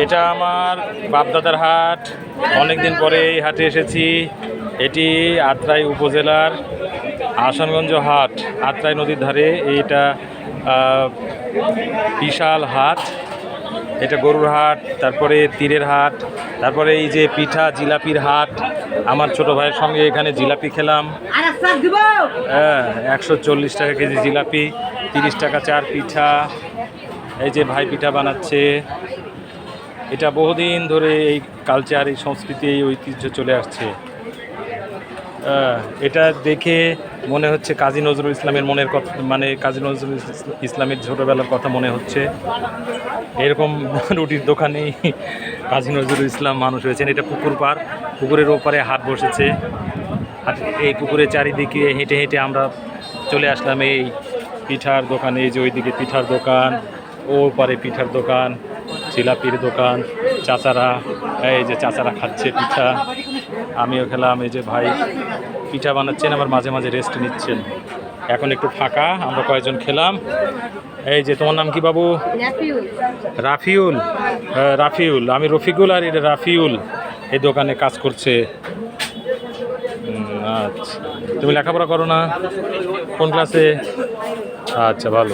এটা আমার বাপদাদার হাট। অনেকদিন পরে এই হাটে এসেছি। এটি আত্রাই উপজেলার আহসানগঞ্জ হাট, আত্রাই নদীর ধারে। এটা বিশাল হাট। এটা গরুর হাট, তারপরে তীরের হাট, তারপরে এই যে পিঠা জিলাপির হাট। আমার ছোট ভাইয়ের সঙ্গে এখানে জিলাপি খেলাম। হ্যাঁ, 140 টাকা কেজি জিলাপি, 30 টাকা চার পিঠা। এই যে ভাই পিঠা বানাচ্ছে। এটা বহুদিন ধরে এই কালচার, এই সংস্কৃতি, এই ঐতিহ্য চলে আসছে। এটা দেখে মনে হচ্ছে কাজী নজরুল ইসলামের মনের কথা, মানে কাজী নজরুল ইসলামের ছোটোবেলার কথা মনে হচ্ছে। এরকম রুটির দোকানেই কাজী নজরুল ইসলাম মানুষ হয়েছেন। এটা পুকুর পার, পুকুরের ওপারে হাট বসেছে। আর এই পুকুরের চারিদিকে হেঁটে হেঁটে আমরা চলে আসলাম এই পিঠার দোকানে। এই যে ওইদিকে পিঠার দোকান, ও পারে পিঠার দোকান, জিলাপির দোকান, চাচারা, এই যে চাচারা খাচ্ছে পিঠা, আমিও খেলাম। এই যে ভাই পিঠা বানাচ্ছেন, আবার মাঝে মাঝে রেস্ট নিচ্ছেন। এখন একটু ফাঁকা, আমরা কয়েকজন খেলাম। এই যে তোমার নাম কি বাবু? রাফিউল। রাফিউল, আমি রফিকুল, আর এটা রাফিউল এই দোকানে কাজ করছে। আচ্ছা, তুমি লেখাপড়া করো না? কোন ক্লাসে? আচ্ছা, ভালো।